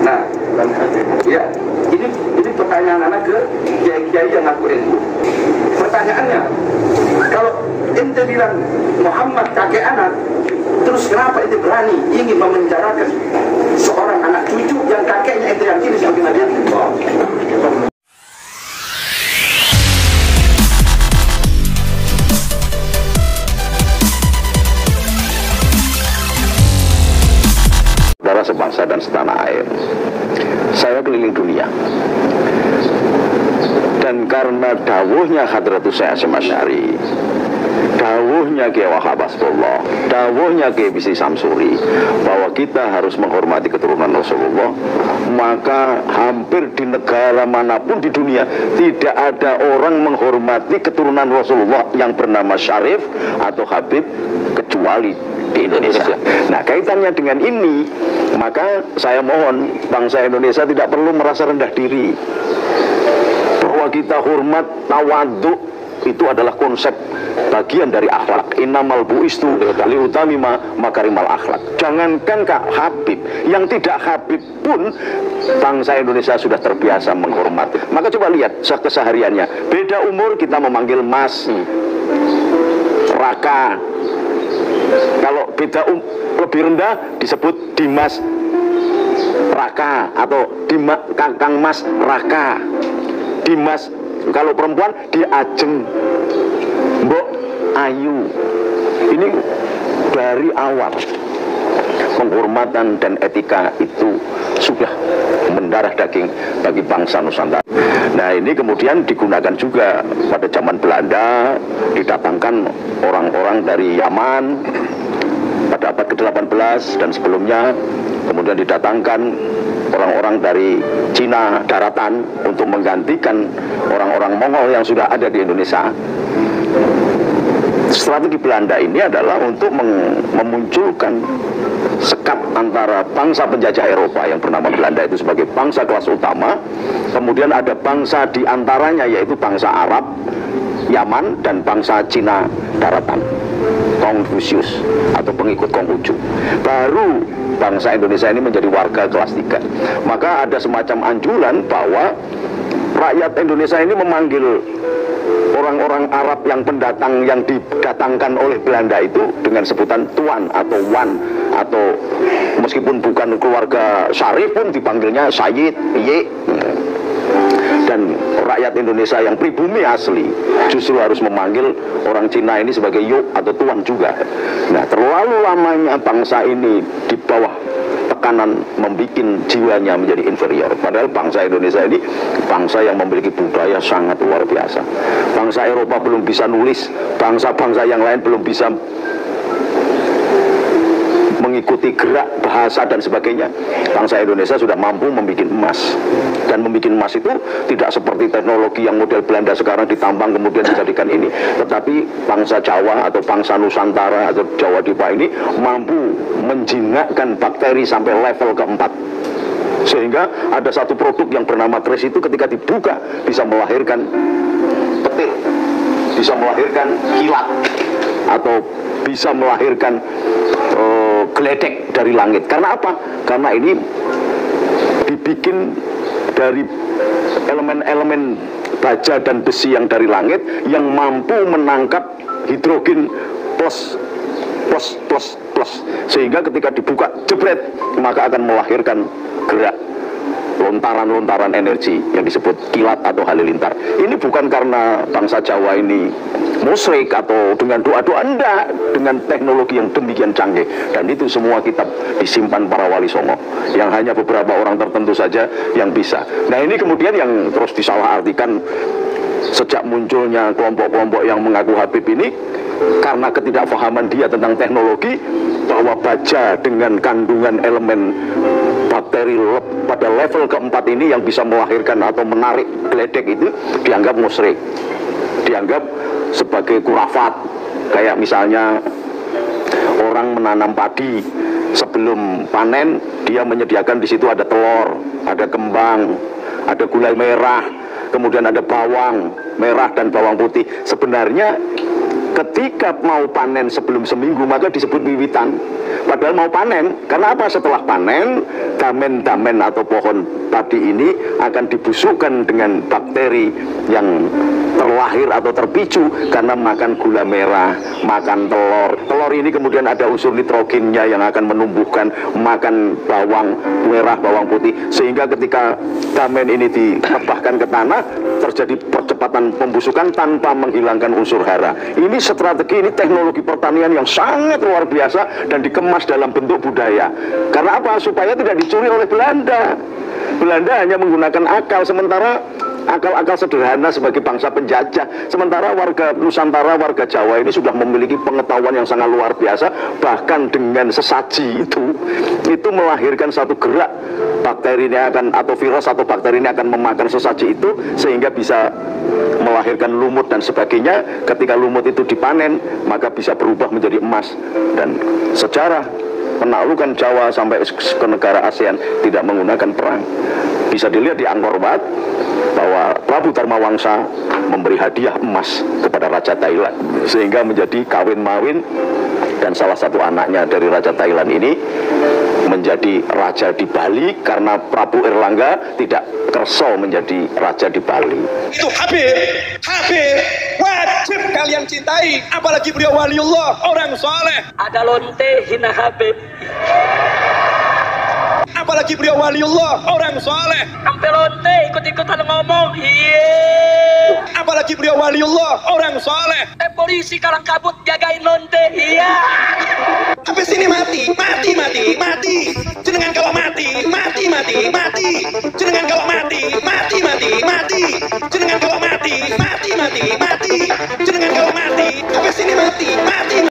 Nah, ya, ini pertanyaan anak ke kiai-kiai yang ngaku ilmu. Pertanyaannya, kalau ente bilang Muhammad kakek anak, terus kenapa ente berani ingin memenjarakan seorang anak cucu yang kakeknya ente yakini sebagai Nabi? Saudara sebangsa dan setanah air, saya keliling dunia, dan karena dawuhnya Hadratus Syekh Hasyim Asy'ari, dawuhnya Kiai Wahab Hasbullah, dawuhnya Kiai Bisri Samsuri, bahwa kita harus menghormati keturunan Rasulullah, maka hampir di negara manapun di dunia tidak ada orang menghormati keturunan Rasulullah yang bernama Syarif atau Habib kecuali di Indonesia. Nah, kaitannya dengan ini, maka saya mohon bangsa Indonesia tidak perlu merasa rendah diri, bahwa kita hormat, tawadhu itu adalah konsep bagian dari akhlak. Innamal bu'istu liutamima makarimal akhlak. Jangankan Kak Habib, yang tidak Habib pun bangsa Indonesia sudah terbiasa menghormati. Maka coba lihat kesehariannya. Beda umur kita memanggil Mas, Raka. Kalau beda lebih rendah disebut Dimas Raka atau Kang Mas Raka. Dimas, kalau perempuan dia Ajeng, Mbok Ayu. Ini dari awal penghormatan dan etika itu sudah mendarah daging bagi bangsa Nusantara. Nah, ini kemudian digunakan juga pada zaman Belanda, didatangkan orang-orang dari Yaman pada abad ke-18 dan sebelumnya, kemudian didatangkan orang-orang dari Cina daratan untuk menggantikan orang-orang Mongol yang sudah ada di Indonesia. Strategi Belanda ini adalah untuk memunculkan sekat antara bangsa penjajah Eropa yang bernama Belanda itu sebagai bangsa kelas utama, kemudian ada bangsa di antaranya yaitu bangsa Arab, Yaman, dan bangsa Cina daratan, Konfusius atau pengikut Konghucu. Baru bangsa Indonesia ini menjadi warga kelas 3. Maka ada semacam anjuran bahwa rakyat Indonesia ini memanggil orang-orang Arab yang pendatang yang didatangkan oleh Belanda itu dengan sebutan Tuan atau Wan, atau meskipun bukan keluarga Syarif pun dipanggilnya Sayyid, Ye. Dan rakyat Indonesia yang pribumi asli justru harus memanggil orang Cina ini sebagai Yuk atau Tuan juga. Nah, terlalu lamanya bangsa ini di bawah tekanan membuat jiwanya menjadi inferior. Padahal bangsa Indonesia ini bangsa yang memiliki budaya sangat luar biasa. Bangsa Eropa belum bisa nulis, bangsa-bangsa yang lain belum bisa mengikuti gerak bahasa dan sebagainya. Bangsa Indonesia sudah mampu membuat emas. Dan membuat emas itu tidak seperti teknologi yang model Belanda sekarang ditambang kemudian dijadikan ini. Tetapi bangsa Jawa atau bangsa Nusantara atau Jawa Dipa ini mampu menjinakkan bakteri sampai level keempat. Sehingga ada satu produk yang bernama kris itu ketika dibuka bisa melahirkan petir, bisa melahirkan kilat, atau bisa melahirkan geledek dari langit. Karena apa? Karena ini dibikin dari elemen-elemen baja dan besi yang dari langit yang mampu menangkap hidrogen plus sehingga ketika dibuka jebret maka akan melahirkan gerak lontaran-lontaran energi yang disebut kilat atau halilintar. Ini bukan karena bangsa Jawa ini musyrik atau dengan doa-doa, enggak, dengan teknologi yang demikian canggih. Dan itu semua kitab disimpan para wali songo yang hanya beberapa orang tertentu saja yang bisa. Nah, ini kemudian yang terus disalahartikan sejak munculnya kelompok-kelompok yang mengaku Habib ini, karena ketidakfahaman dia tentang teknologi, bahwa baja dengan kandungan elemen bakteri pada level keempat ini yang bisa melahirkan atau menarik geledek itu dianggap musyrik, dianggap sebagai kurafat. Kayak misalnya orang menanam padi, sebelum panen dia menyediakan di situ ada telur, ada kembang, ada gulai merah, kemudian ada bawang merah dan bawang putih. Sebenarnya ketika mau panen sebelum seminggu maka disebut wiwitan, padahal mau panen. Karena apa? Setelah panen, damen-damen atau pohon padi ini akan dibusukkan dengan bakteri yang terlahir atau terpicu karena makan gula merah, makan telur. Telur ini kemudian ada unsur nitrogennya yang akan menumbuhkan, makan bawang merah, bawang putih, sehingga ketika damen ini ditebahkan ke tanah terjadi percepatan pembusukan tanpa menghilangkan unsur hara. Ini strategi, ini teknologi pertanian yang sangat luar biasa dan dikemas dalam bentuk budaya. Karena apa? Supaya tidak dicuri oleh Belanda. Belanda hanya menggunakan akal, sementara akal-akal sederhana sebagai bangsa penjajah. Sementara warga Nusantara, warga Jawa ini sudah memiliki pengetahuan yang sangat luar biasa. Bahkan dengan sesaji itu melahirkan satu gerak. Bakteri ini akan, atau virus atau bakteri ini akan memakan sesaji itu sehingga bisa melahirkan lumut dan sebagainya. Ketika lumut itu dipanen maka bisa berubah menjadi emas. Dan sejarah penaklukan Jawa sampai ke negara ASEAN tidak menggunakan perang. Bisa dilihat di Angkor Wat bahwa Prabu Dharmawangsa memberi hadiah emas kepada Raja Thailand sehingga menjadi kawin mawin, dan salah satu anaknya dari Raja Thailand ini menjadi raja di Bali karena Prabu Erlangga tidak kerso menjadi raja di Bali. Itu Habib wajib kalian cintai, apalagi beliau waliullah, orang soleh. Ada lonte hina Habib, apalagi beliau waliullah, orang soleh. sampai lonte ikut-ikutan ngomong, iya. Apalagi beliau waliullah, orang soleh. Polisi kalang kabut jagain lonte, iya. Habis ini mati. Jenengan kalau mati. Jenengan kalau mati. Jenengan kalau mati. Jenengan kalau mati. Habis ini mati.